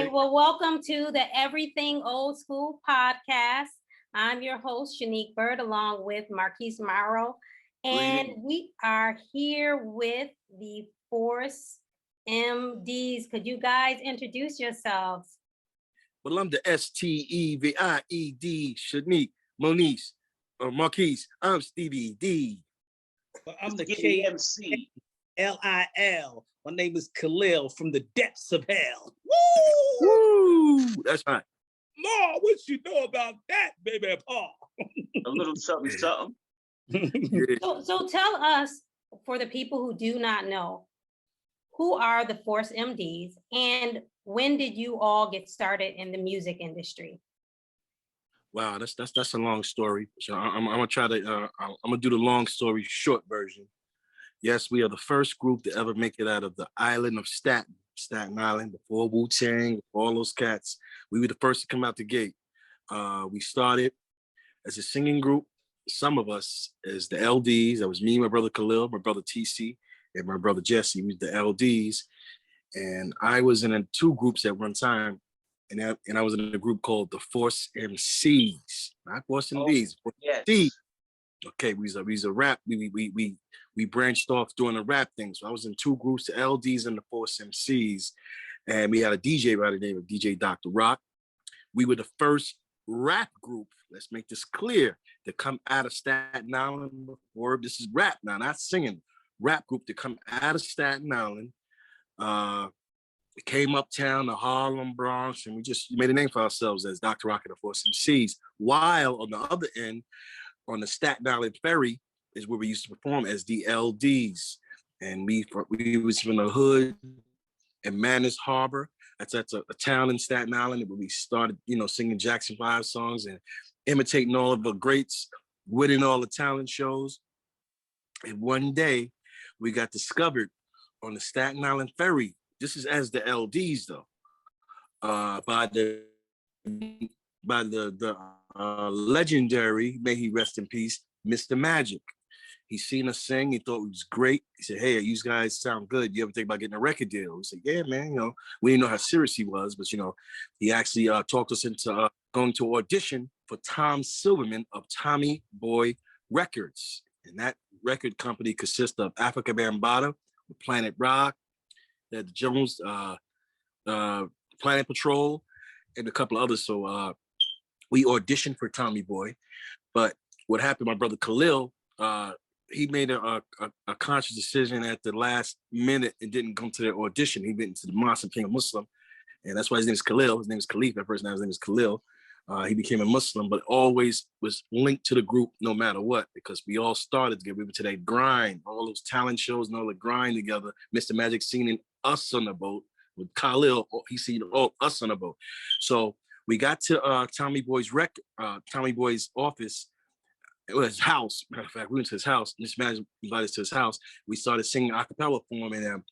right. Well, welcome to the Everything Old Skool Podcast. I'm your host, Shanique Bird, along with Marquise Morrow. And we are here with the Force MDs. Could you guys introduce yourselves? Well, I'm the STEVIED, Shanique, Moniece, or Marquise. I'm Stevie D. Well, I'm the KMC. LIL. My name is Khalil from the depths of hell. Woo! Woo! That's right. Ma, what you know about that, baby Paul? A little something, something. So tell us, for the people who do not know, who are the Force MDs and when did you all get started in the music industry? Wow, that's a long story. So I'm gonna try to I'm gonna do the long story short version. Yes, we are the first group to ever make it out of the island of Staten Island, before Wu-Tang, all those cats. We were the first to come out the gate. We started as a singing group. Some of us as the LDs. That was me, my brother Khalil, my brother TC, and my brother Jesse. We was the LDs. And I was in two groups at one time. And I was in a group called the Force MCs, not Force MDs. Oh, yes. Okay, we was a rap. We branched off doing a rap thing. So I was in two groups, the LDs and the Force MCs, and we had a DJ by the name of DJ Dr. Rock. We were the first rap group. Let's make this clear, to come out of Staten Island before. This is rap now, not singing. Rap group to come out of Staten Island. We came uptown to Harlem, Bronx, and we just made a name for ourselves as Dr. Rock and the Force MCs. While on the other end, on the Staten Island ferry, is where we used to perform as the LDs. And we was from the hood in Manners Harbor. That's a town in Staten Island where we started, singing Jackson 5 songs and imitating all of the greats, winning all the talent shows. And one day we got discovered on the Staten Island ferry. This is as the LDs though, by the legendary, may he rest in peace, Mr. Magic. He seen us sing. He thought it was great. He said, "Hey, you guys sound good. You ever think about getting a record deal?" We said, "Yeah, man. We didn't know how serious he was, but he actually talked us into going to audition for Tom Silverman of Tommy Boy Records, and that record company consists of Africa Bambaataa, Planet Rock, the Jones, Planet Patrol, and a couple of others. So we auditioned for Tommy Boy, but what happened? My brother Khalil. He made a conscious decision at the last minute and didn't come to the audition. He went into the mosque and became a Muslim. And that's why his name is Khalil. His name is Khalif. At first, now his name is Khalil. He became a Muslim, but always was linked to the group no matter what, because we all started together. We were to that grind, all those talent shows and all the grind together. Mr. Magic seen us on the boat with Khalil. He seen us on the boat. So we got to Tommy Boy's office. It was his house. Matter of fact, we went to his house. Mr. Magic invited us to his house. We started singing a cappella for him, and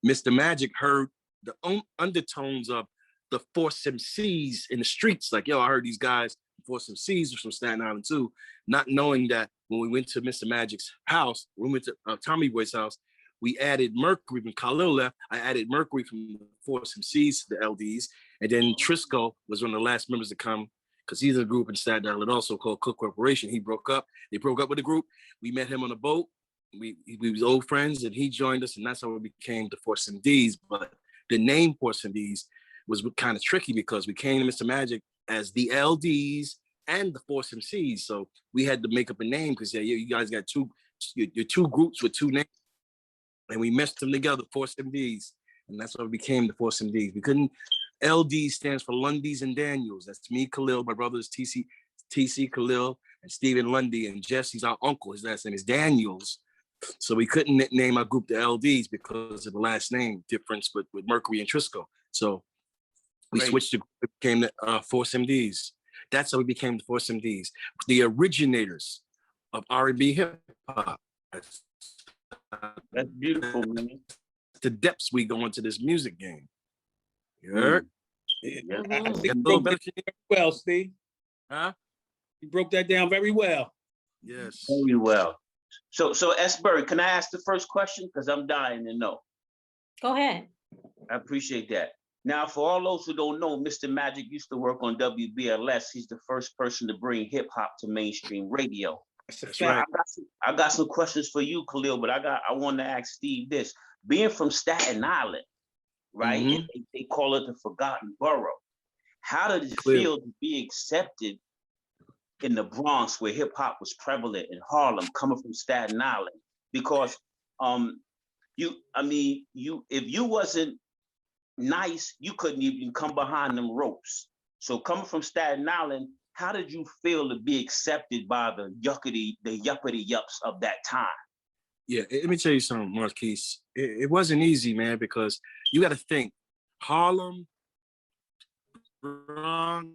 Mr. Magic heard the undertones of the Force MCs in the streets. Like, yo, I heard these guys, Force MCs, were from Staten Island too, not knowing that when we went to Mr. Magic's house, when we went to Tommy Boy's house, we added Mercury. When Khalil left, I added Mercury from the Force MCs to the LDs, and then Trisco was one of the last members to come, because he's a group in Staten Island also called Cook Corporation. He broke up. They broke up with the group. We met him on a boat. We was old friends, and he joined us, and that's how we became the Force MDs. But the name Force MDs was kind of tricky because we came to Mr. Magic as the LDs and the Force MCs. So we had to make up a name because you guys got your two groups with two names, and we meshed them together, Force MDs, and that's how we became the Force MDs. We couldn't. LD stands for Lundys and Daniels. That's me, Khalil. My brother is TC Khalil, and Stephen Lundy, and Jesse's our uncle. His last name is Daniels. So we couldn't name our group the LDs because of the last name difference with Mercury and Trisco. So we switched to became the Force MDs. That's how we became the Force MDs, the originators of R&B hip hop. That's beautiful, man. The depths we go into this music game. You heard? Yeah. I think you broke that down very well, Steve. Huh? You broke that down very well. Yes. Very well. So S. Bird, can I ask the first question? Because I'm dying to know. Go ahead. I appreciate that. Now, for all those who don't know, Mr. Magic used to work on WBLS. He's the first person to bring hip hop to mainstream radio. That's Now, right. I got some questions for you, Khalil, but I want to ask Steve this. Being from Staten Island, right? Mhm. And they call it the Forgotten Borough. How did it Clear. feel to be accepted in the Bronx where hip hop was prevalent in Harlem, coming from Staten Island? Because if you wasn't nice, you couldn't even come behind them ropes. So coming from Staten Island, how did you feel to be accepted by the yuppity yups of that time? Yeah, let me tell you something, Marquise. It wasn't easy, man, because you got to think Harlem, Bronx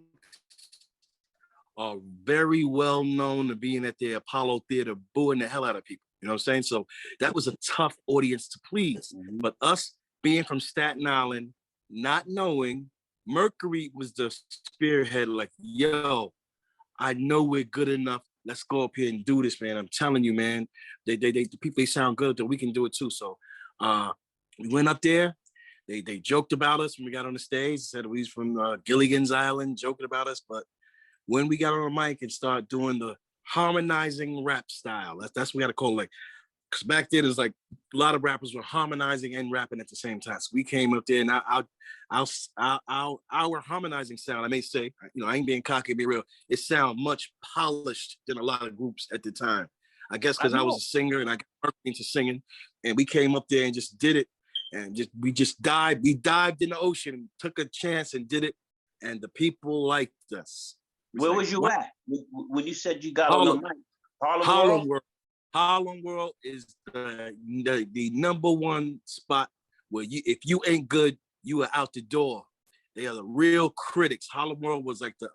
are very well known to being at the Apollo Theater, booing the hell out of people. You know what I'm saying? So that was a tough audience to please. Mhm. But us being from Staten Island, not knowing, Mercury was the spearhead, like, yo, I know we're good enough. Let's go up here and do this, man. I'm telling you, man. The people, they sound good, that we can do it too. So we went up there. They joked about us when we got on the stage. Said we was from Gilligan's Island, joking about us. But when we got on the mic and started doing the harmonizing rap style, that's what we got to call it. Like, because back then, it was like a lot of rappers were harmonizing and rapping at the same time. So we came up there, and our harmonizing sound, I may say, I ain't being cocky, be real, it sound much polished than a lot of groups at the time. I guess because I was a singer and I got into singing, and we came up there and just did it, and we dived in the ocean and took a chance and did it, and the people liked us. Where was you at when you said you got on the mic? Harlem World. Harlem World is the number one spot where if you ain't good, you are out the door. They are the real critics. Harlem World was like the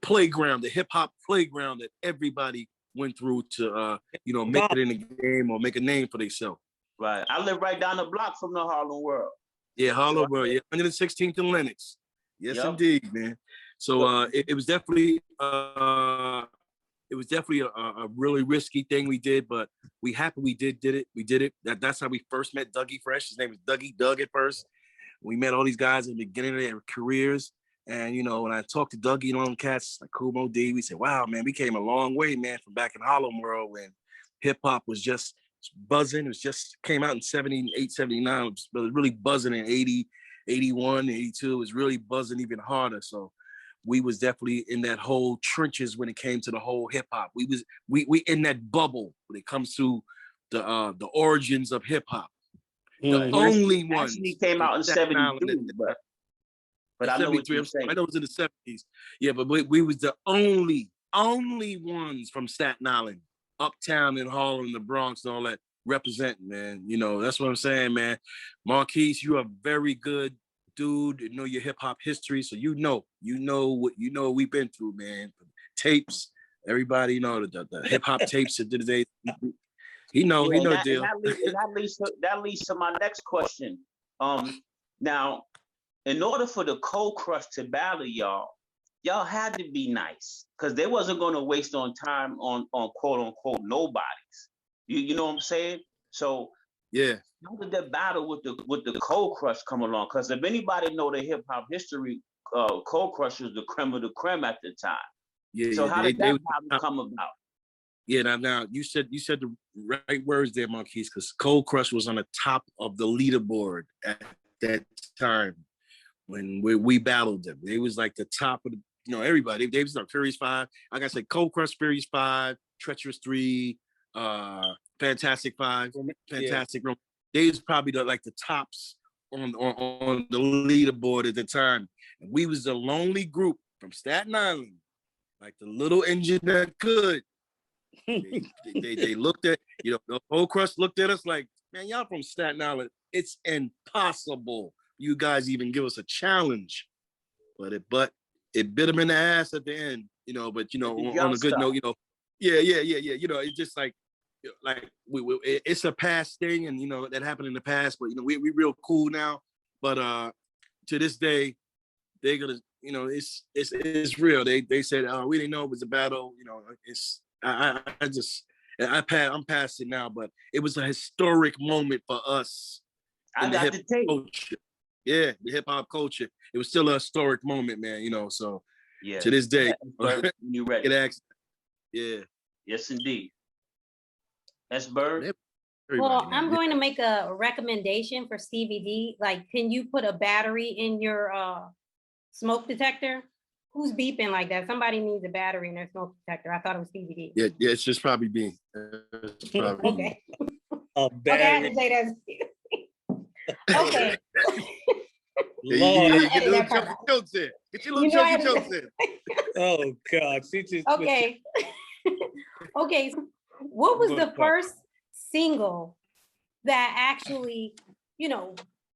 playground, the hip hop playground that everybody went through to make it in the game or make a name for themselves. Right. I live right down the block from the Harlem World. Yeah, Harlem World. Yeah, 116th and Lenox. Yes, yep. Indeed, man. So it was definitely a really risky thing we did, but we happy we did it. We did it. That's how we first met Dougie Fresh. His name was Doug at first. We met all these guys in the beginning of their careers. And, when I talked to Dougie and all them cats like Kumo D, we said, wow, man, we came a long way, man, from back in Harlem World when hip hop was just buzzing. It was just came out in 78, 79. It was really buzzing in 80, 81, 82. It was really buzzing even harder. So we was definitely in that whole trenches when it came to the whole hip hop. We in that bubble when it comes to the origins of hip hop. The only one actually came out in 73, but I know what you're saying. I know it was in the 70s. Yeah, but we was the only ones from Staten Island, uptown in Harlem, the Bronx, and all that representing, man. That's what I'm saying, man. Marquise, you are very good dude, you know your hip hop history, so you know what we've been through, man. Tapes, everybody the hip hop tapes of the day. He know the deal. That leads to my next question. Now, in order for the Cold Crush to battle y'all had to be nice because they wasn't going to waste on time on quote unquote nobodies. You know what I'm saying? So yeah. How did that battle with the Cold Crush come along? Because if anybody know the hip hop history, Cold Crush was the creme of the creme at the time. Yeah. So how did that battle come about? Yeah. Now you said the right words there, Marquise, because Cold Crush was on the top of the leaderboard at that time when we battled them. They was like the top of everybody. They was like Furious 5. Like I said, Cold Crush, Furious 5, Treacherous 3, Fantastic 5, Fantastic Room. They was probably the tops on the leaderboard at the time. And we was the lonely group from Staten Island, like the little engine that could. They looked at, the whole crust looked at us like, man, y'all from Staten Island. It's impossible you guys even give us a challenge. But it bit them in the ass at the end, but on a good note, yeah. It's just like it's a past thing, and that happened in the past, but we real cool now. But to this day, they're gonna, it's real. They said, we didn't know it was a battle. I'm past it now, but it was a historic moment for us. I got the tape. Yeah, the hip hop culture. It was still a historic moment, man. You know, so Yeah. to this day, Bird, you ready? get asked. Yeah. Yes, indeed. That's Bird. Well, Man. I'm going to make a recommendation for Stevie D. Like, can you put a battery in your smoke detector? Who's beeping like that? Somebody needs a battery in their smoke detector. I thought it was Stevie D. Yeah, it's just probably me. Okay. A Okay, I had to battery. say that. Okay. Lord. Get your little jokes in. Get your little You know I had jokes to- in. Oh God. She just Okay. Okay. So what was the first single that actually,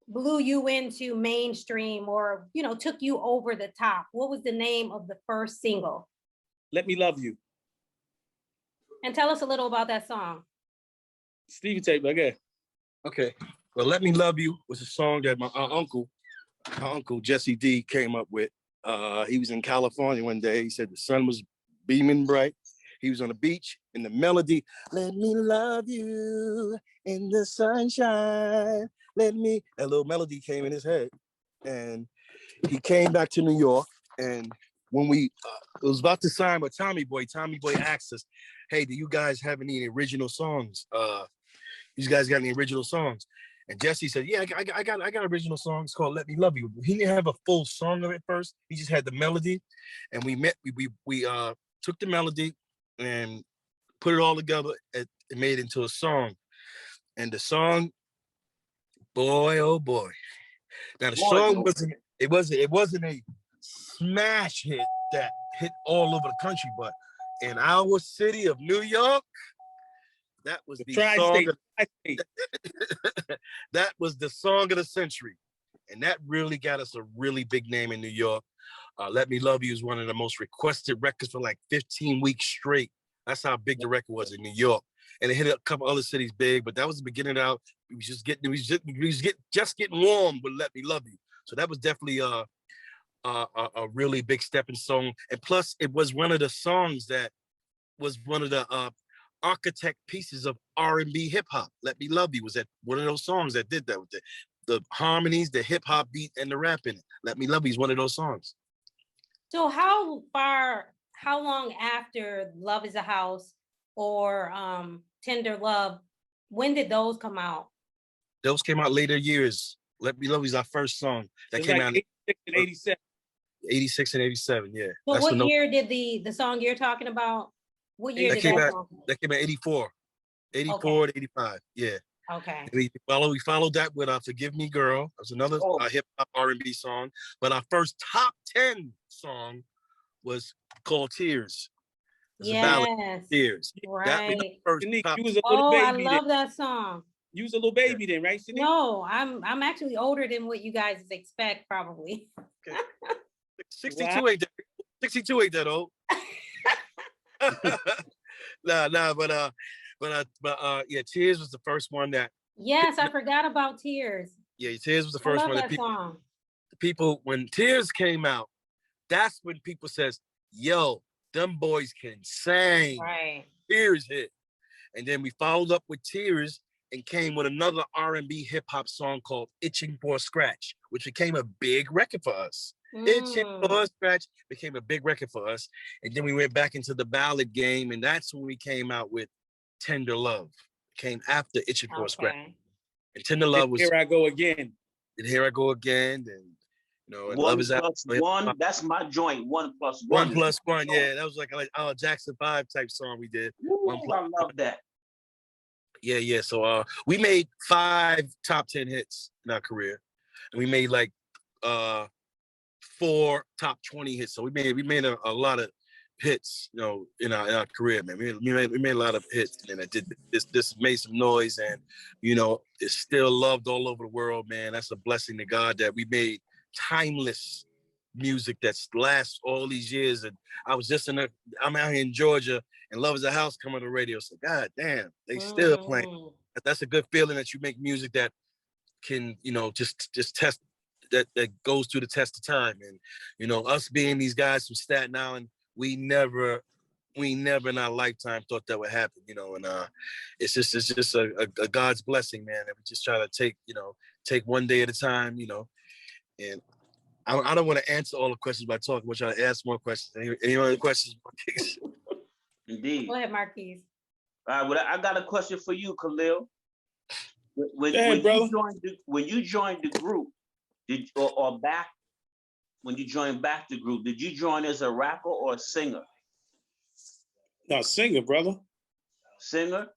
blew you into mainstream or, took you over the top? What was the name of the first single? Let Me Love You. And tell us a little about that song. Stevie tape, okay. Okay. Well, Let Me Love You was a song that my uncle Jesse D came up with. He was in California one day. He said the sun was beaming bright. He was on the beach and the melody, let me love you in the sunshine. That little melody came in his head. And he came back to New York. And when we it was about to sign with Tommy Boy asked us, hey, do you guys have any original songs? You guys got any original songs? And Jesse said, yeah, I got original songs called Let Me Love You. He didn't have a full song of it first. He just had the melody. And we took the melody and put it all together and made it into a song. And the song, boy, oh boy. Now the song wasn't a smash hit that hit all over the country, but in our city of New York, that was the song. That was the song of the century. And that really got us a really big name in New York. Let Me Love You is one of the most requested records for like 15 weeks straight. That's how big the record was in New York. And it hit a couple other cities big, but that was the beginning out. We was just getting warm with Let Me Love You. So that was definitely a really big stepping stone. And plus, it was one of the songs that was one of the architect pieces of R&B hip hop. Let Me Love You was that one of those songs that did that with the harmonies, the hip hop beat, and the rap in it. Let Me Love You is one of those songs. So how long after Love Is a House or Tender Love, when did those come out? Those came out later years. Let Me Love You is our first song. That came out in 86 and 87. 86 and 87, yeah. So That's what year did the song you're talking about? What year did that song? That came out 84. 84 Okay. to 85, yeah. Okay. We followed that with Forgive Me Girl. That was another hip hop R&B song. But our first top 10 song was called Tears. It's a ballad, Tears. Right. That was the first Shanique, you was a little baby. I love that song. You was a little baby then, right, Shanique? No, I'm actually older than what you guys expect, probably. Okay. 62 ain't that 62 ain't that old. But yeah, Tears was the first one that. Yes, I forgot about Tears. Yeah, Tears was the first one that song. People, when Tears came out, that's when people says, yo, them boys can sing. Right. Tears hit. And then we followed up with Tears and came with another R&B hip hop song called Itching for a Scratch, which became a big record for us. Itching for a Scratch became a big record for us. And then we went back into the ballad game, and that's when we came out with Tender Love. Came after Itching for a Scratch. And Tender Love was Here I Go Again. And Here I Go Again. And and One Love Is Out. plus one. That's my joint. 1 plus 1. 1 plus 1. Yeah, that was like Jackson 5 type song we did. Ooh, I love that. Yeah. So we made 5 top 10 hits in our career, and we made like 4 top 20 hits. So we made a lot of hits, in our career, man. We made a lot of hits, and I did this made some noise, and it's still loved all over the world, man. That's a blessing to God that we made timeless music that lasts all these years. And I'm out here in Georgia, and Love Is a House come on the radio. So God damn, they still playing. That's a good feeling that you make music that can, just test that goes through the test of time. And us being these guys from Staten Island, we never in our lifetime thought that would happen, and it's just a God's blessing, man. And we just try to take one day at a time, And I don't want to answer all the questions by talking. We're trying to ask more questions. Any other questions? Indeed. Go ahead, Marquise. All right, well, I got a question for you, Khalil. When you joined the group, when you joined back the group, did you join as a rapper or a singer? No, singer, brother. Singer?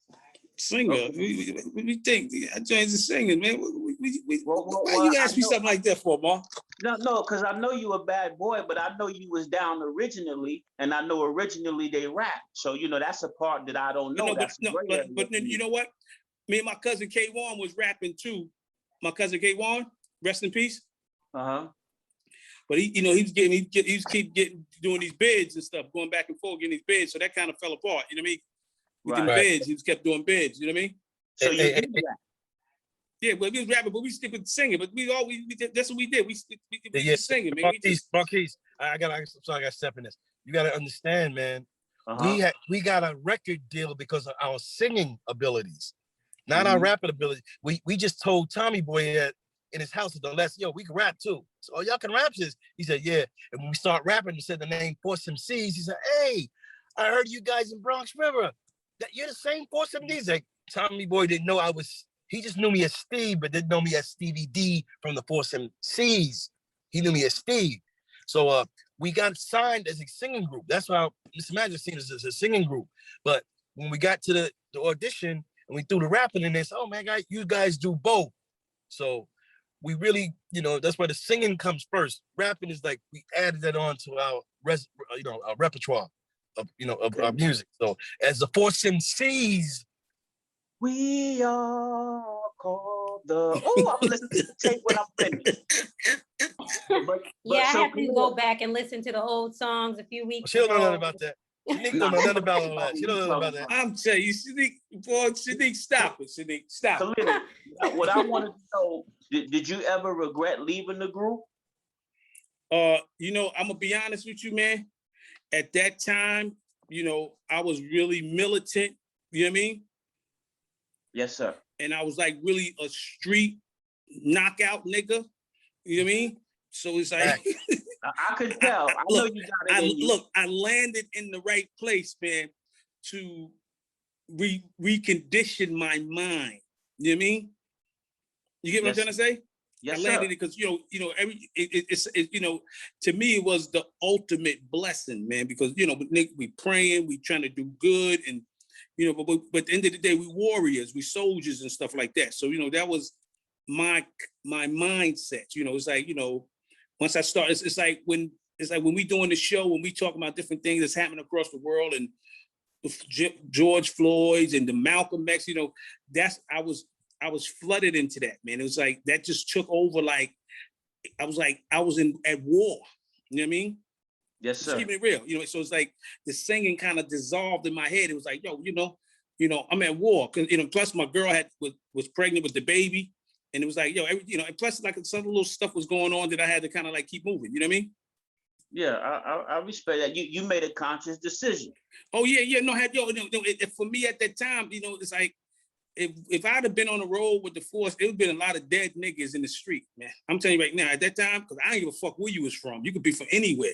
Singer. Okay. We think I joined as a singer, man. Why you ask me something like that for, Mark? No, because I know you a bad boy, but I know you was down originally, and I know originally they rap. So that's a part that I don't know. But then you know what? Me and my cousin K1 was rapping too. My cousin K1, rest in peace. But he keep doing these bids and stuff, going back and forth, getting these bids. So that kind of fell apart. You know what I mean? We did bids. He just kept doing bids. You know what I mean? So you did rap. Yeah, but we was rapping, but we stick with singing. But we did, that's what we did. We just singing, man. Marquise, I gotta step in this. You gotta understand, man. We got a record deal because of our singing abilities, not our rapping ability. We just told Tommy Boy in his house at the last, we can rap too. So, y'all can rap this. He said, yeah. And when we start rapping, he said the name Force MDs. He said, hey, I heard you guys in Bronx River. That you're the same Force MDs. Like Tommy Boy didn't know I was. He just knew me as Steve, but didn't know me as Stevie D from the Force MCs. He knew me as Steve. So we got signed as a singing group. That's why Mr. Magic seen us as a singing group. But when we got to the audition and we threw the rapping in this, oh man, you guys do both. So we really, that's why the singing comes first. Rapping is like we added that on to our our repertoire of our music. So as the Force MCs, we are called the. Oh, I'm listening to the tape when I'm finished. I have to go back and listen to the old songs a few weeks ago. She don't know nothing about that. Shanique don't know nothing about all that. She don't know nothing about that. I'm telling you, Shanique, stop it. Shanique, stop it. What I wanted to know, did you ever regret leaving the group? I'm gonna be honest with you, man. At that time, I was really militant. You know what I mean? Yes, sir. And I was like really a street knockout nigga. You know what I mean? So it's like I could tell. I know you got it. Look, I landed in the right place, man, to recondition my mind. You know what I mean? You get what I'm trying to say? Yes, I landed it because to me it was the ultimate blessing, man. Because we praying, we trying to do good, and but at the end of the day, we warriors, we soldiers and stuff like that. So that was my mindset. It's like once I start, it's like when we doing the show, when we talk about different things that's happening across the world, and the George Floyd's and the Malcolm X. I was flooded into that, man. It was like that just took over. Like I was at war. You know what I mean? Yes, sir. Just keeping it real. So it's like the singing kind of dissolved in my head. It was like, I'm at war. Plus my girl was pregnant with the baby, and it was like, and plus like some little stuff was going on that I had to kind of like keep moving. You know what I mean? Yeah, I respect that. You made a conscious decision. Oh yeah. No, for me at that time, it's like. If I'd have been on the road with the Force, it would have been a lot of dead niggas in the street, man. I'm telling you right now, at that time, because I don't give a fuck where you was from. You could be from anywhere.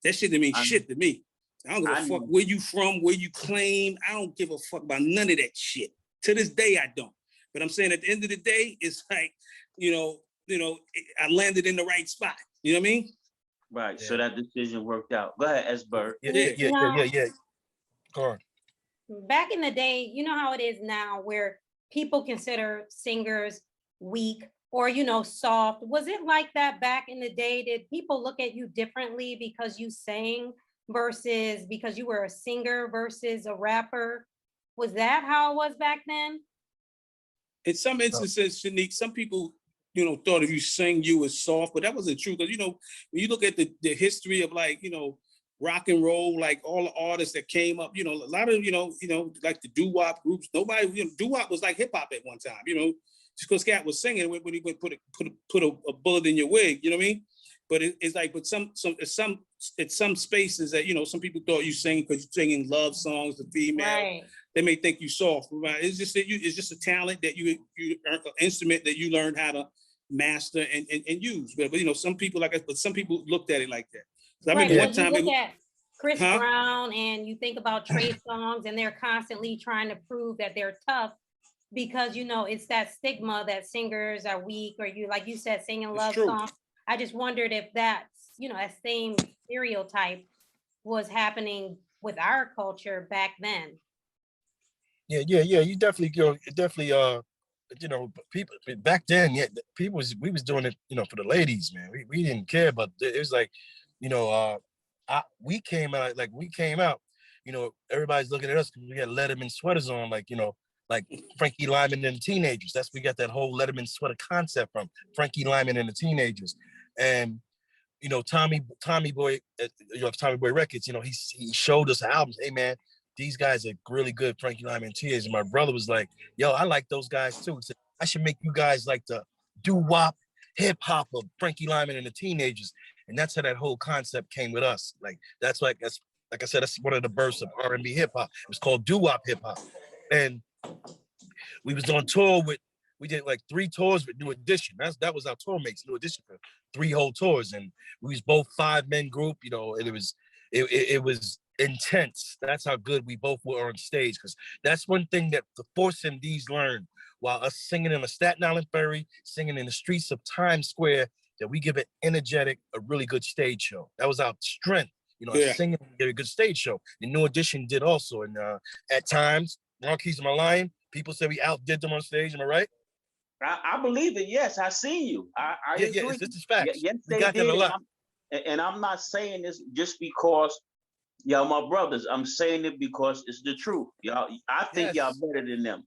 That shit didn't mean shit to me. I don't give a fuck where you from, where you claim. I don't give a fuck about none of that shit. To this day, I don't. But I'm saying at the end of the day, it's like, I landed in the right spot. You know what I mean? Right. Yeah. So that decision worked out. Go ahead, S-Bird. Yeah. Go on. Back in the day, you know how it is now where people consider singers weak or, soft. Was it like that back in the day? Did people look at you differently because you sang versus because you were a singer versus a rapper? Was that how it was back then? In some instances, Shanique, some people, thought if you sing, you was soft, but that wasn't true. Because, when you look at the history of like, rock and roll, like all the artists that came up, a lot of, like the doo-wop groups, nobody, doo-wop was like hip hop at one time, just because Cat was singing when he would put a bullet in your wig, you know what I mean? But it's like, but some spaces that, some people thought you sing because you're singing love songs to female. Right. They may think you soft, right? It's just a talent that you an instrument that you learned how to master and use. But you know, some people but some people looked at it like that. So I Right, remember one because you time look at Chris Huh? Brown and you think about Trey Songz, and they're constantly trying to prove that they're tough because, you know, it's that stigma that singers are weak, or you, like you said, singing it's love true. songs. I just wondered if that's, you know, that same stereotype was happening with our culture back then. Yeah. You definitely go. Definitely. You know, people back then. Yeah, we was doing it. You know, for the ladies, man. We didn't care, but it was like, you know, we came out. You know, everybody's looking at us because we had Letterman sweaters on, like, you know, like Frankie Lyman and the Teenagers. That's we got that whole Letterman sweater concept from Frankie Lyman and the Teenagers, and you know, Tommy Boy, you know, Tommy Boy Records, you know, he showed us albums. Hey man, these guys are really good, Frankie Lyman and Tears. And my brother was like, yo, I like those guys too. He said, I should make you guys like the doo-wop hip hop of Frankie Lyman and the Teenagers. And that's how that whole concept came with us. That's like I said, that's one of the births of R&B hip hop. It was called doo-wop hip hop. And we was on tour we did like 3 tours with New Edition. That was our tour mates, New Edition, for 3 whole tours. And we was both 5-man group, you know, and it was intense. That's how good we both were on stage. Because that's one thing that the Force MDs learned while us singing in a Staten Island Ferry, singing in the streets of Times Square, that we give it energetic, a really good stage show. That was our strength. You know, singing, get a good stage show. The New Edition did also. And at times, Marquise, am I lying? People say we outdid them on stage. Am I right? I believe it. Yes, I see you. I agree. Yeah, this is facts. Yes, we they got did. that a lot. And I'm not saying this just because y'all my brothers. I'm saying it because it's the truth. Y'all, I think y'all better than them.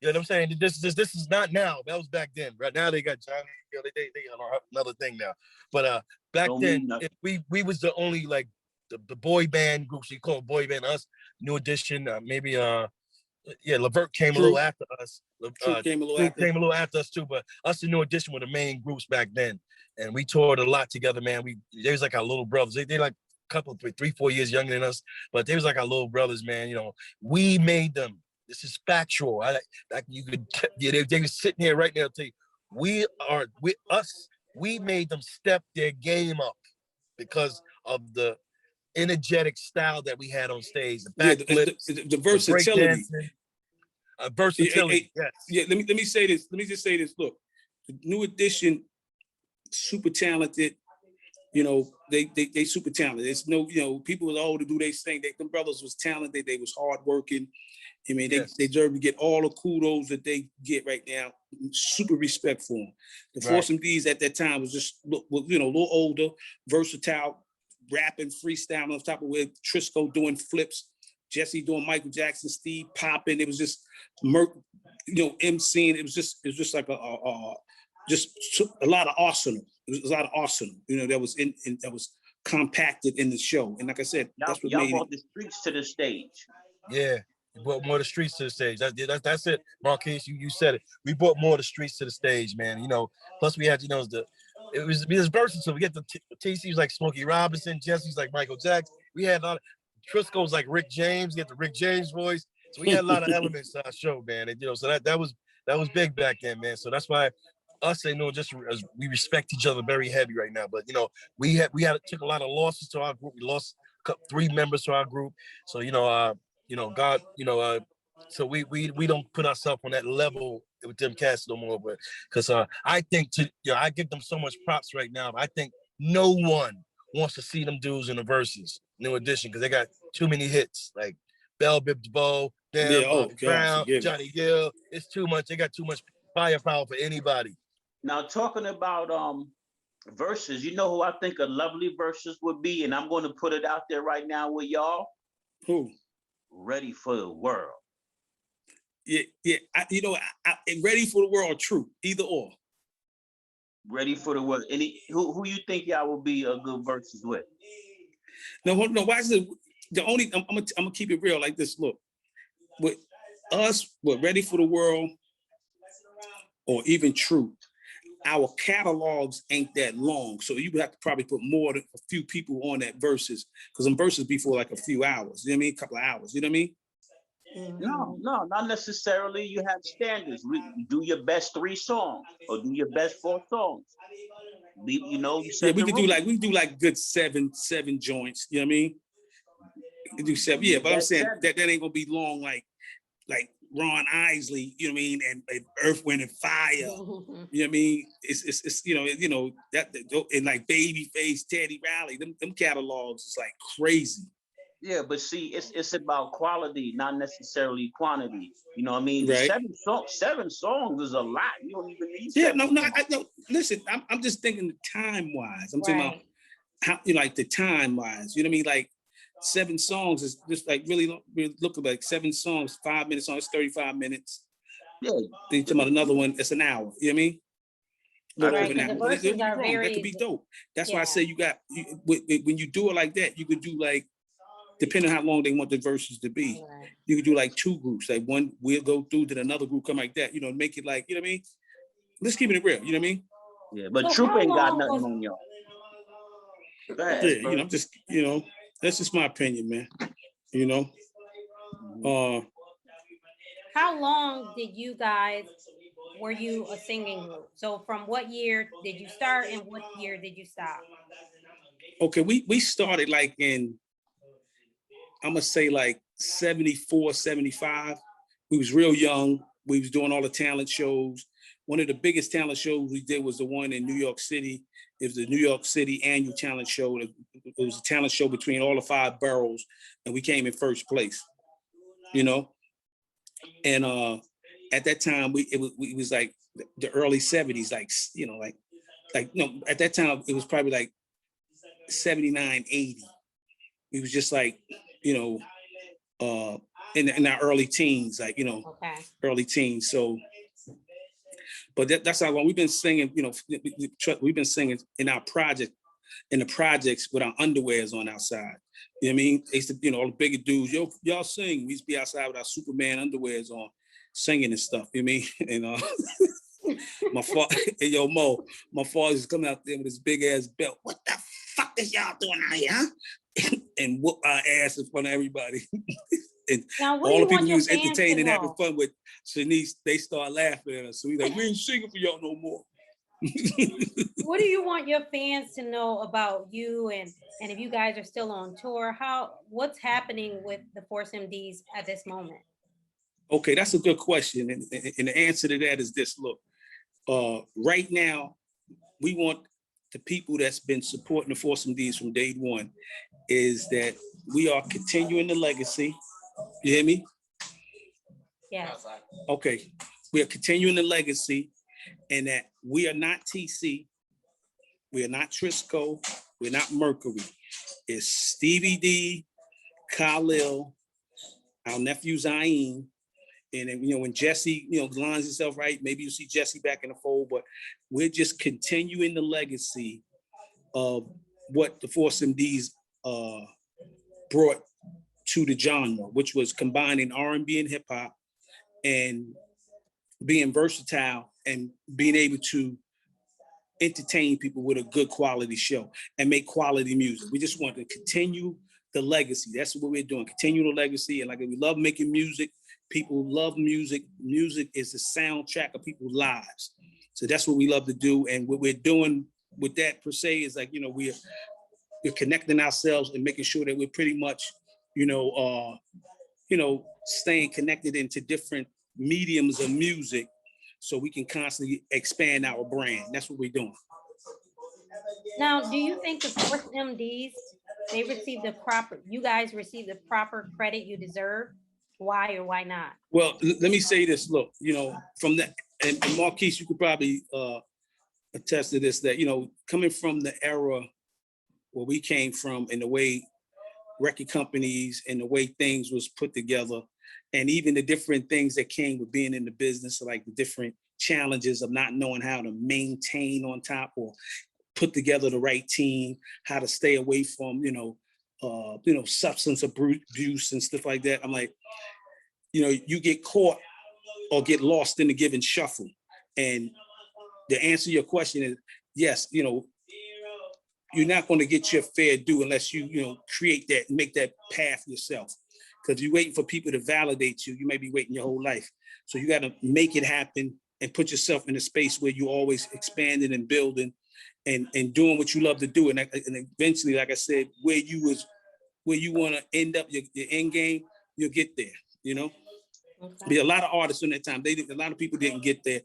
You know what I'm saying? This is not now. That was back then. Right now they got Johnny. You know, they on another thing now. But back then, we was the only like the boy band groups. We call boy band us. New Edition, maybe Levert came a little after us. Came a little after us too, but us and New Edition were the main groups back then, and we toured a lot together, man. They was like our little brothers. They like a couple, 3-4 years younger than us, but they was like our little brothers, man. You know, we made them. This is factual. They were sitting here right now. Tell you, we made them step their game up because of the energetic style that we had on stage, the backflips, the versatility, versatility. Yes. Let me say this. Let me just say this. Look, the New Edition, super talented. You know, they super talented. It's no, you know, people was old to do their thing. Them brothers was talented. They was hardworking. I mean, they deserve to get all the kudos that they get right now. Super respect for them. The Force MDs at that time was just, you know, a little older, versatile, rapping, freestyling on top of with Trisco doing flips, Jesse doing Michael Jackson, Steve popping. It was just, you know, MCing. It was just like just a lot of arsenal. It was a lot of arsenal, you know, that was that was compacted in the show. And like I said, that's what y'all made brought the streets to the stage. Yeah. We brought more of the streets to the stage. That's it, Marquise. You said it. We brought more of the streets to the stage, man. You know, plus we had, you know, it was versatile. We get the TC's like Smokey Robinson, Jesse's like Michael Jackson. We had a lot of Trisco's like Rick James. Get the Rick James voice. So we had a lot of elements to our show, man. And you know, so that was big back then, man. So that's why us and we respect each other very heavy right now. But you know, we took a lot of losses to our group. We lost 3 members to our group. So God, so we don't put ourselves on that level with them cats no more. But because I think I give them so much props right now. I think no one wants to see them dudes in the Verzuz, New Edition, because they got too many hits like Bell Bibbs Bow, Brown, Johnny Gill. It's too much. They got too much firepower for anybody. Now talking about verses, you know who I think a lovely verses would be, and I'm going to put it out there right now with y'all. Who? Ready for the World. Yeah. Ready for the World. True. Either or. Ready for the World. Who you think y'all will be a good verses with? No. Why is it the only? I'm gonna keep it real like this. Look, with us, we're Ready for the World, or even True. Our catalogs ain't that long, so you would have to probably put more than a few people on that verses, because them verses be for like a few hours. You know what I mean? A couple of hours. You know what I mean? No, no, not necessarily. You have standards. Do your best 3 songs or do your best 4 songs. You Yeah, set the rules. we do like good seven joints. You know what I mean? We do 7. Yeah, but I'm That's saying 7. that ain't gonna be long like Ron Isley, you know what I mean, and Earth, Wind and Fire. You know what I mean? It's that and like Babyface, Teddy Riley, them catalogs is like crazy. Yeah, but see, it's about quality, not necessarily quantity. You know what I mean? Right. 7 songs is a lot. You don't even need Yeah, 7 no, songs. no. Listen, I'm just thinking the time wise. I'm talking about how like the time wise. You know what I mean? Like 7 songs is just like really look like 7 songs, 5-minute songs, 35 minutes. Yeah. Then you talking about another one, it's an hour. You know what I mean? Right, because the verses are very. That could be dope. That's why I say when you do it like that, you could do like, depending on how long they want the verses to be, you could do like 2 groups. Like one we'll go through, then another group come like that. Make it like, you know what I mean? Let's keep it real. You know what I mean? Yeah, but Troop ain't got nothing on y'all. Go ahead, yeah, I'm just, that's just my opinion, man. How long were you a singing group? So from what year did you start and what year did you stop? Okay, we started like in, I'm gonna say like 74, 75. We was real young. We was doing all the talent shows. One of the biggest talent shows we did was the one in New York City. It was the New York City annual talent show. It was a talent show between all the 5 boroughs, and we came in first place. And at that time, it was like the early 70s, at that time it was probably like 79, 80. We was just like, in our early teens, early teens. So, but that's how long we've been singing. We've been singing in the projects with our underwears on outside. You know what I mean? They used to, all the bigger dudes, y'all sing. We used to be outside with our Superman underwears on, singing and stuff. You know what I mean? And my father, Mo, my father's coming out there with his big ass belt. What the fuck is y'all doing out here? Huh? And whoop our ass in front of everybody. And all the people we was entertaining, having fun with Shanice, they start laughing at us. So we like, we ain't singing for y'all no more. What do you want your fans to know about you, and if you guys are still on tour, what's happening with the Force MDs at this moment? Okay, that's a good question. And the answer to that is this. Look, right now, we want the people that's been supporting the Force MDs from day one is that we are continuing the legacy. You hear me? Yes. Okay. We are continuing the legacy, and that we are not TC. We are not Trisco. We're not Mercury. It's Stevie D, Khalil, our nephew Zayn. And then, when Jesse, lines himself right, maybe you see Jesse back in the fold, but we're just continuing the legacy of what the Force MDs brought to the genre, which was combining R&B and hip hop and being versatile and being able to entertain people with a good quality show and make quality music. We just want to continue the legacy. That's what we're doing, continue the legacy. And we love making music. People love music. Music is the soundtrack of people's lives. So that's what we love to do. And what we're doing with that per se is we're connecting ourselves and making sure that we're pretty much, staying connected into different mediums of music so we can constantly expand our brand. That's what we're doing. Now, do you think the Force MDs, you guys receive the proper credit you deserve? Why or why not? Well, let me say this. Look, from that, and Marquise, you could probably attest to this, that, coming from the era where we came from and the way record companies and the way things was put together, and even the different things that came with being in the business, like the different challenges of not knowing how to maintain on top or put together the right team, how to stay away from, substance abuse and stuff like that. I'm like, you get caught or get lost in the given shuffle. And the answer to your question is yes, you're not going to get your fair due unless you, create that, make that path yourself. Because you're waiting for people to validate you. You may be waiting your whole life. So you got to make it happen and put yourself in a space where you're always expanding and building and doing what you love to do. And eventually, like I said, where you want to end up, your end game, you'll get there, you know? Okay. But a lot of artists in that time, a lot of people didn't get their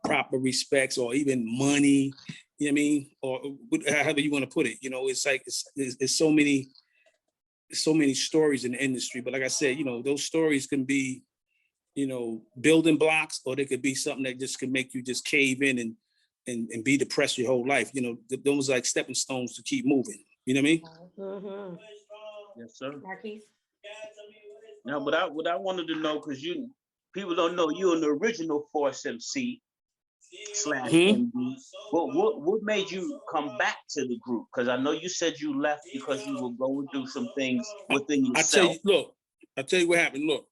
proper respects or even money, you know what I mean? Or however you want to put it, you know, it's like, it's so many stories in the industry. But like I said, you know, those stories can be, you know, building blocks, or they could be something that just can make you just cave in and be depressed your whole life. You know, those like stepping stones to keep moving. You know what I mean? Mm-hmm. Yes, sir. Marquise? Now, what I wanted to know, because people don't know you're an original Force MC / MD. What made you come back to the group? Because I know you said you left because you were going through some things within yourself. I'll tell you what happened. Look.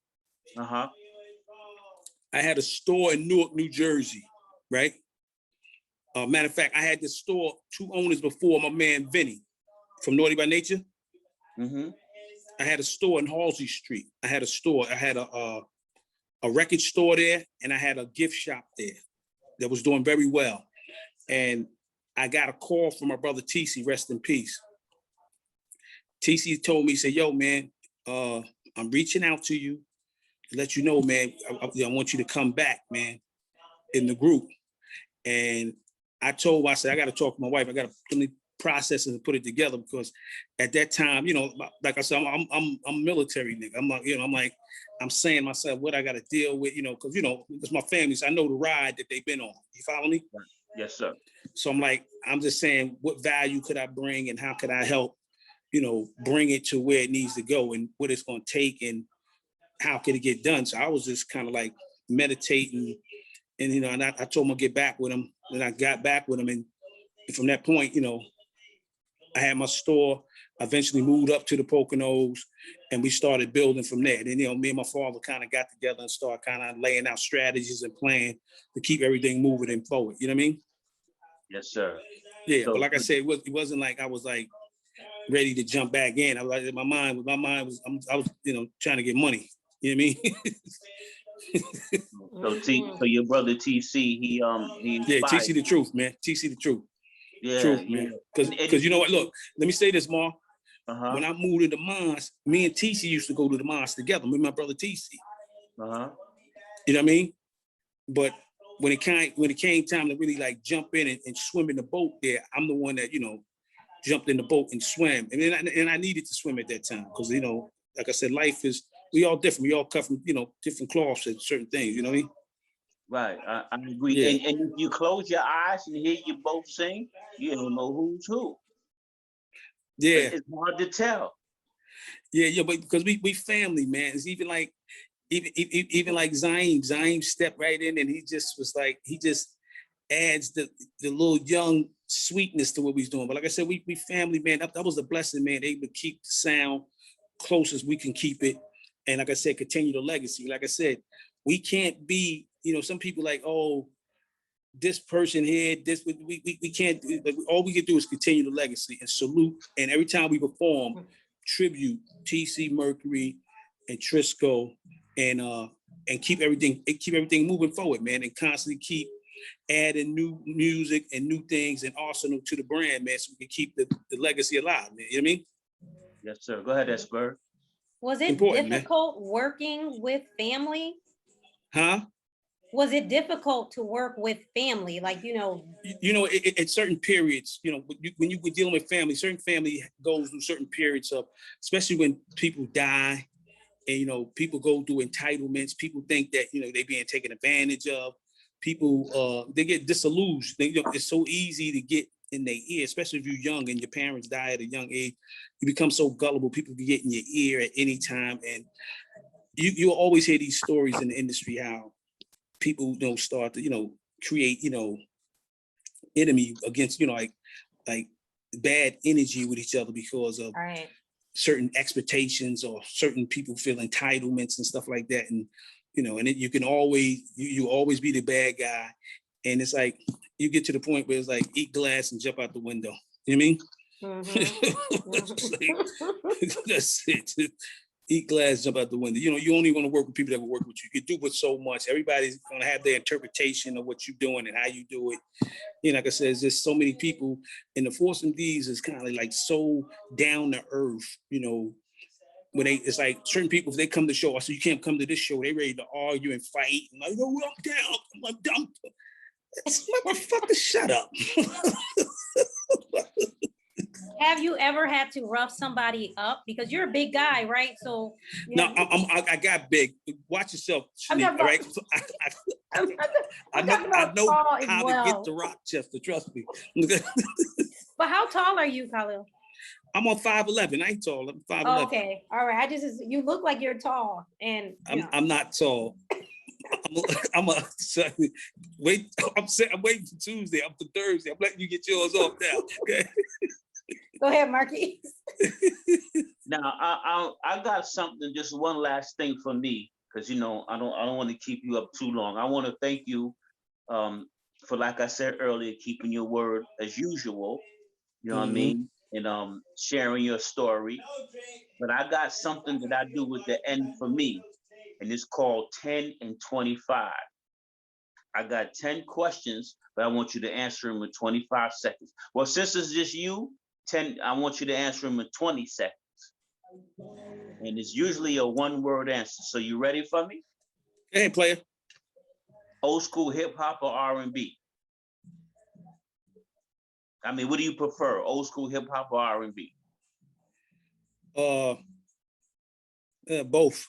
Uh-huh. I had a store in Newark, New Jersey, right? Matter of fact, I had this store, 2 owners before, my man Vinny from Naughty by Nature. Mm-hmm. I had a store in Halsey Street. I had a record store there, and I had a gift shop there that was doing very well. And I got a call from my brother TC, rest in peace. TC told me, he said, yo, man, I'm reaching out to you to let you know, man, I want you to come back, man, in the group. And I told him, I said, I got to talk to my wife. I got to process it and put it together, because at that time, you know, like I said, I'm military nigga. I'm like, you know, I'm saying to myself what I got to deal with, you know, because, you know, it's my family, so I know the ride that they've been on. You follow me? Yes, sir. So I'm like, I'm just saying, what value could I bring and how could I help, you know, bring it to where it needs to go and what it's going to take and how could it get done? So I was just kind of like meditating, and, you know, and I told him I'd get back with him, and I got back with him. And from that point, you know, I had my store. I eventually moved up to the Poconos, and we started building from there. Then, you know, me and my father kind of got together and started kind of laying out strategies and plan to keep everything moving and forward. You know what I mean? Yes, sir. Yeah, So, but like I said, it wasn't like I was like ready to jump back in. I was like, my mind was, I was, you know, trying to get money. You know what I mean? So your brother TC, he Yeah, inspired. TC the truth, man. TC the truth. Yeah, Truth, yeah. man. Because you know what? Look, let me say this, Ma. Uh-huh. When I moved into Mons, me and TC used to go to the Mons together. Me and my brother TC. Uh-huh. You know what I mean? But when it came time to really like jump in and swim in the boat there, I'm the one that, you know, jumped in the boat and swam. And I needed to swim at that time because, you know, like I said, life is, we all different. We all cut from, you know, different cloths at certain things, you know what I mean? Right, I agree. Yeah. And if you close your eyes and hear you both sing, you don't know who's who. Yeah. It's hard to tell. Yeah, but because we family, man. It's even like like Zaim stepped right in, and he just was like, he just adds the little young sweetness to what we's doing. But like I said, we family, man. That was a blessing, man. They would keep the sound close as we can keep it, and like I said, continue the legacy. Like I said, we can't be, you know, some people like, oh, this person here, this we can't. Like, all we can do is continue the legacy and salute. And every time we perform, tribute TC Mercury and Trisco, and keep everything moving forward, man, and constantly keep adding new music and new things and arsenal to the brand, man, so we can keep the legacy alive, man. You know what I mean? Yes, sir. Go ahead, Esper. Was it Important, difficult working with family? Huh? Was it difficult to work with family? Like, you know, At certain periods, you know, when you were dealing with family, certain family goes through certain periods of, especially when people die, and, you know, people go through entitlements. People think that, you know, they're being taken advantage of. People, they get disillusioned. You know, it's so easy to get in their ear, especially if you're young and your parents die at a young age. You become so gullible. People can get in your ear at any time, and you'll always hear these stories in the industry how people, you know, start to, you know, create, you know, enemy against, you know, like bad energy with each other because of right. certain expectations or certain people feel entitlements and stuff like that. And, you know, and you can always, you always be the bad guy. And it's like, you get to the point where it's like, eat glass and jump out the window. You know what I mean? Mm-hmm. That's it. Eat glass, jump out the window. You know, you only want to work with people that will work with you. You do with so much. Everybody's going to have their interpretation of what you're doing and how you do it. You know, like I said, there's just so many people. And the Force MDs is kind of like so down to earth, you know, when it's like certain people, if they come to the show, I say, you can't come to this show. They ready to argue and fight. And like, oh, I'm down. I'm dumb. Motherfucker, shut up. Have you ever had to rough somebody up? Because you're a big guy, right? So no, I got big. Watch yourself, Shanique, all right? So I know how to get to Rochester. Trust me. But how tall are you, Khalil? I'm on 5'11". I ain't tall. I'm 5'11". Oh, okay, all right. You look like you're tall, and I'm not tall. I'm waiting for Tuesday. I'm for Thursday. I'm letting you get yours off now. Okay. Go ahead, Marquis. Now I got something, just one last thing for me, because you know I don't want to keep you up too long. I want to thank you for, like I said earlier, keeping your word as usual. You know what I mean? And sharing your story. But I got something that I do at the end for me, and it's called 10 and 25. I got 10 questions, but I want you to answer them in 25 seconds. Well, since it's just you, 10, I want you to answer them in 20 seconds. And it's usually a one-word answer. So you ready for me? Hey, player. Old school hip hop or R&B? I mean, what do you prefer? Old school hip hop or R&B? Both.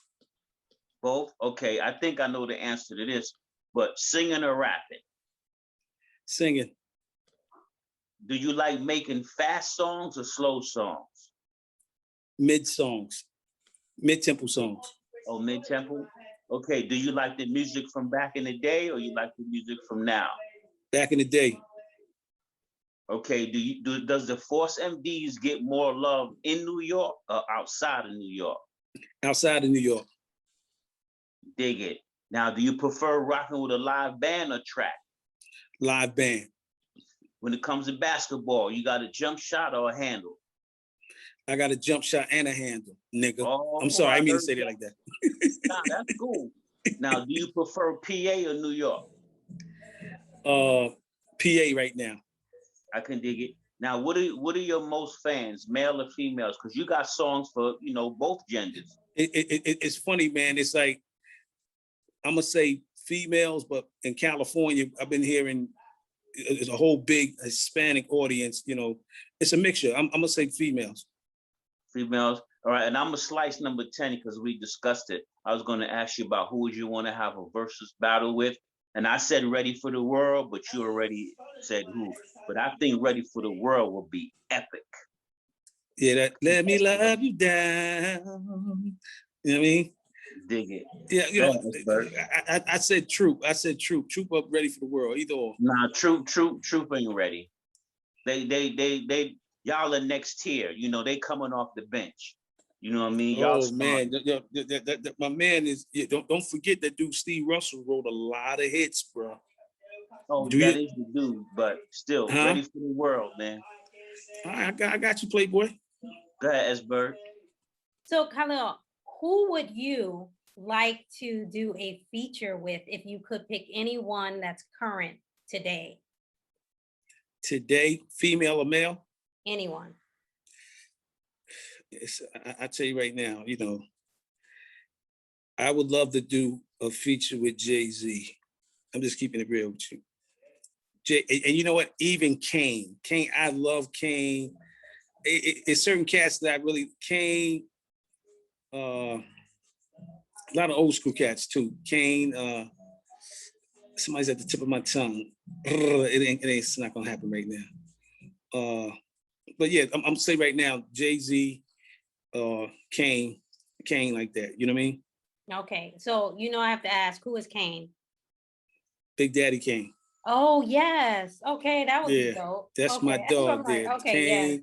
Both? Okay, I think I know the answer to this, but singing or rapping? Singing. Do you like making fast songs or slow songs? Mid songs. Mid-tempo songs. Oh, mid-tempo? Okay, do you like the music from back in the day or you like the music from now? Back in the day. Okay, does the Force MDs get more love in New York or outside of New York? Outside of New York. Dig it. Now, do you prefer rocking with a live band or track? Live band. When it comes to basketball, you got a jump shot or a handle? I got a jump shot and a handle, nigga. Oh, I'm sorry, I didn't mean to say that like that. Nah, that's cool. Now, do you prefer PA or New York? PA right now. I can dig it. Now, what are your most fans, male or females? Because you got songs for, you know, both genders. It's funny, man. It's like, I'm gonna say females, but in California, I've been hearing it's a whole big Hispanic audience. You know, it's a mixture. I'm gonna say females. Females. All right, and I'm gonna slice number 10 because we discussed it. I was gonna ask you about who would you want to have a versus battle with, and I said Ready for the World, but you already said who. But I think Ready for the World will be epic. Yeah, that Let Me Love You Down. You know what I mean? Dig it. Yeah, you know, I said Troop. I said Troop. Troop up Ready for the World. Either or. Nah, Troop ain't ready. They y'all are next tier. You know, they coming off the bench. You know what I mean? Y'all man, my man is. Don't forget that dude Steve Russell wrote a lot of hits, bro. Oh, that is the dude, but still, Ready for the World, man. I got you, Playboy. Go ahead, S-Bird. So, Khalil, who would you like to do a feature with if you could pick anyone that's current today? Today, female or male? Anyone. I tell you right now, you know, I would love to do a feature with Jay-Z. I'm just keeping it real with you. And you know what? Even Kane, I love Kane. It's certain cats that I really, Kane, a lot of old school cats too. Kane, somebody's at the tip of my tongue. It's not gonna happen right now. But yeah, I'm say right now, Jay-Z, Kane like that. You know what I mean? Okay, so you know I have to ask, who is Kane? Big Daddy Kane. Oh yes. Okay, that was dope. That's okay. my dog Like, there. okay, Kane, yeah.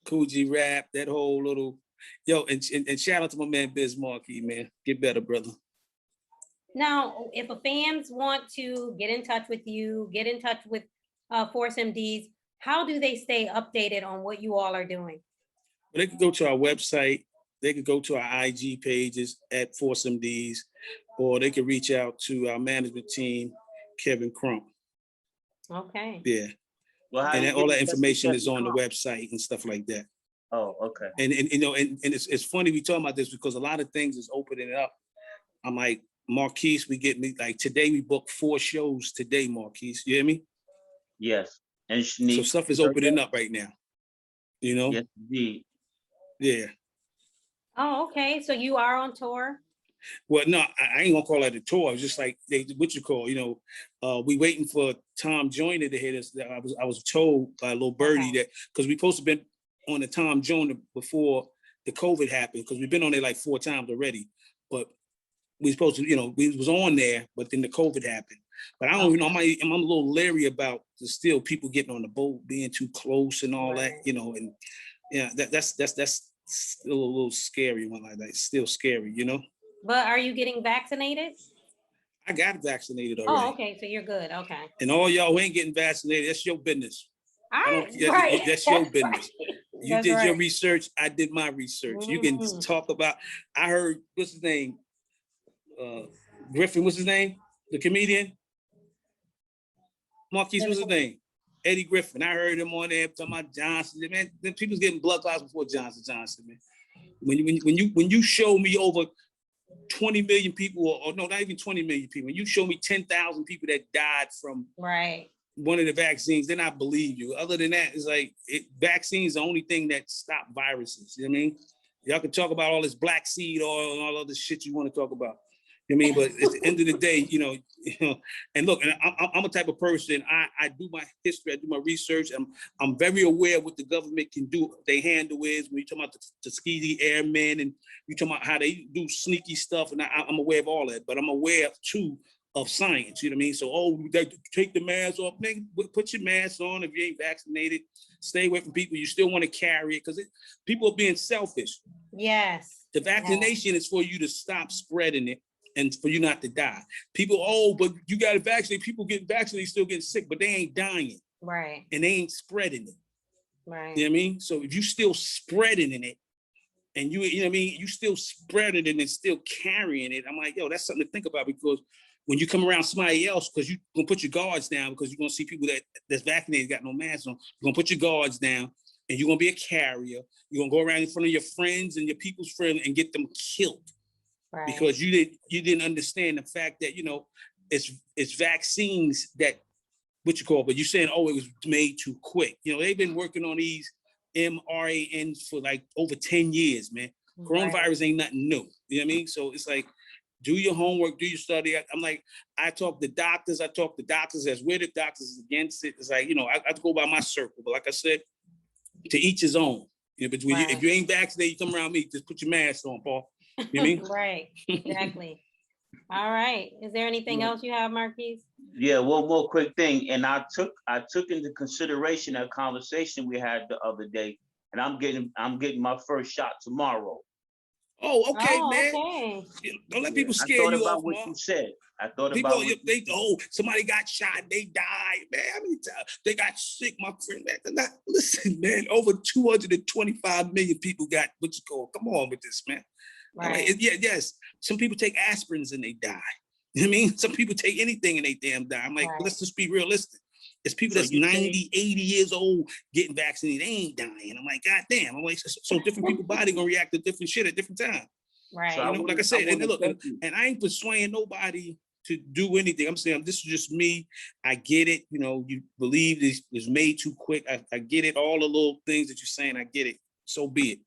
Coogee Rap, that whole little and shout out to my man Biz Markie, man. Get better, brother. Now, if a fans want to get in touch with you, get in touch with Force MDs, how do they stay updated on what you all are doing? They can go to our website, they could go to our IG pages at Force MDs, or they could reach out to our management team, Kevin Crump. Okay. Yeah. Well, how And you all get that in touch with information is Kevin on the Crump? website and stuff like that. Oh, okay. And you know, and it's funny we talking about this because a lot of things is opening it up. I'm like, Marquise, we get me like today we booked 4 shows today, Marquise. You hear me? Yes. And So Shanique, stuff is you heard opening that? up right now. You know? Yes, indeed. Yeah. Oh, okay. So you are on tour? Well, no, I ain't gonna call that a tour. It's just like what you call, you know, we waiting for Tom Joyner to hit us. I was told by Lil Birdie that because we supposed to been on the Tom Joyner before the COVID happened, because we've been on there like 4 times already. But we supposed to, you know, we was on there, but then the COVID happened. But I don't, you know, I'm a little leery about still people getting on the boat, being too close and all that, you know, and yeah, that's still a little scary one like that. It's still scary, you know. But are you getting vaccinated? I got vaccinated already. Oh, okay. So you're good. Okay. And all y'all who ain't getting vaccinated, that's your business. All right. That's your business. You That's did your right. research. I did my research. You can talk about, I heard, what's his name? Griffin, what's his name? The comedian? Marquise, what's his name? Eddie Griffin. I heard him on there talking about Johnson. Man, people's getting blood clots before Johnson, man. When you show me over 20 million people, or no, not even 20 million people, when you show me 10,000 people that died from one of the vaccines, then I believe you. Other than that, it's like vaccines the only thing that stop viruses. You know what I mean? Y'all can talk about all this black seed oil and all other shit you want to talk about. You know what I mean? But at the end of the day, you know, and look, and I'm a type of person, I do my history, I do my research. I'm very aware of what the government can do, what they handle is when you talk about the Tuskegee Airmen and you talk about how they do sneaky stuff, and I'm aware of all that, but I'm aware too of science, you know what I mean? So, they take the mask off, nigga, put your mask on if you ain't vaccinated, stay away from people, you still want to carry it, because people are being selfish. Yes. The vaccination is for you to stop spreading it and for you not to die. People, but you got to vaccinate. People getting vaccinated, still getting sick, but they ain't dying. Right. And they ain't spreading it. Right. You know what I mean? So if you still spreading in it, and you know what I mean, you still spreading it and still carrying it, I'm like, yo, that's something to think about, because when you come around somebody else, because you're going to put your guards down, because you're going to see people that's vaccinated, got no mask on, you're going to put your guards down, and you're going to be a carrier. You're going to go around in front of your friends and your people's friends and get them killed. Right. Because you didn't understand the fact that, you know, it's vaccines that, but you're saying, it was made too quick. You know, they've been working on these mRNAs for like over 10 years, man. Coronavirus ain't nothing new. You know what I mean? So it's like, do your homework, do your study. I'm like, I talk to doctors as with it, doctors against it. It's like, you know, I have to go by my circle. But like I said, to each his own. You know, but if you ain't vaccinated, you come around me, just put your mask on, Paul. You know what I mean? Right, exactly. All right. Is there anything else you have, Marquise? Yeah, one more quick thing. And I took into consideration that conversation we had the other day, and I'm getting my first shot tomorrow. Oh, okay, man. Okay. Don't let people scare you off. I thought about what you said. I thought people, about what somebody got shot, they died, man. I mean, they got sick, my friend. Man. Listen, man, over 225 million people got what's it called. Come on with this, man. Right. Like, yes. Some people take aspirins and they die. You know what I mean? Some people take anything and they damn die. I'm like, let's just be realistic. It's people that's 90, 80 years old getting vaccinated. They ain't dying. I'm like, God damn. I'm like, so different people body gonna react to different shit at different times. Right. So, you know, like I said, and look, and I ain't persuading nobody to do anything. I'm saying this is just me. I get it. You know, you believe this is made too quick. I get it. All the little things that you're saying, I get it. So be it.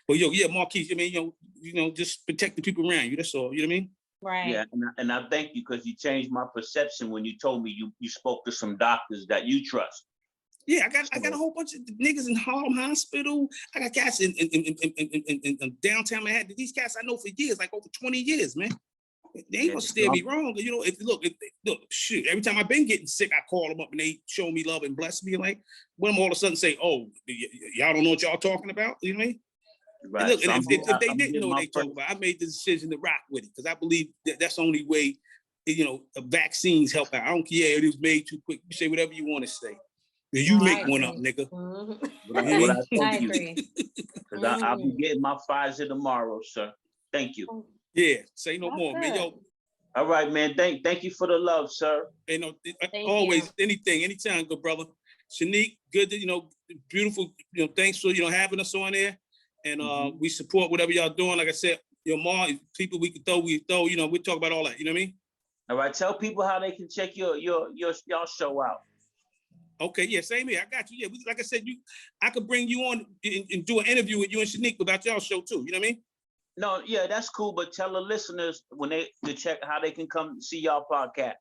But Marquise, I mean, you know, just protect the people around you. That's all. You know what I mean? Right. Yeah, and I thank you, because you changed my perception when you told me you spoke to some doctors that you trust. Yeah, I got a whole bunch of niggas in Harlem Hospital. I got cats in downtown Manhattan. These cats I know for years, like over 20 years, man. They ain't gonna steer me wrong. You know, look, shit. Every time I've been getting sick, I call them up and they show me love and bless me. Like, when I'm all of a sudden say, "Oh, y'all don't know what y'all talking about," you know what I mean? Right. And look, so and if they didn't know what they talking talking about, I made the decision to rock with it, because I believe that's the only way. You know, vaccines help out. I don't care if it was made too quick. You say whatever you want to say. You No, I make one up, agree. nigga. Mhm. What I told I you. agree. Because I'll be getting my Pfizer tomorrow, sir. Thank you. Yeah, say no That's more, man. good. Yo, All right, man. Thank you for the love, sir. you know, Thank always, anytime, good brother. Shanique, good, beautiful, thanks for, having us on there. And we support whatever y'all doing. Like I said, your mom, people we throw, we talk about all that, you know what I mean? All right, tell people how they can check y'all show out. Okay, yeah, same here. I got you. Yeah, like I said, I could bring you on and do an interview with you and Shanique about y'all show too. You know what I mean? No, yeah, that's cool. But tell the listeners when to check how they can come see y'all podcast.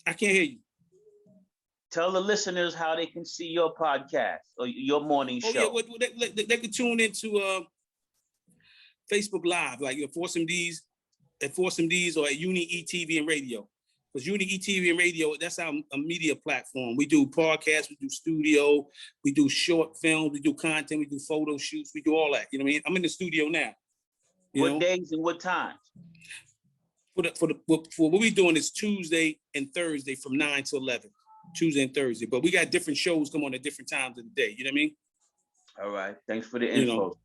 I can't hear you. Tell the listeners how they can see your podcast or your morning show. Yeah, well, they can tune into Facebook Live, like at Force MDs or at Uni ETV and Radio. Because Uni ETV and Radio, that's our media platform. We do podcasts, we do studio, we do short films, we do content, we do photo shoots, we do all that. You know what I mean? I'm in the studio now. What days and what times? For what we're doing is Tuesday and Thursday from 9 to 11. Tuesday and Thursday. But we got different shows come on at different times of the day. You know what I mean? All right. Thanks for the info.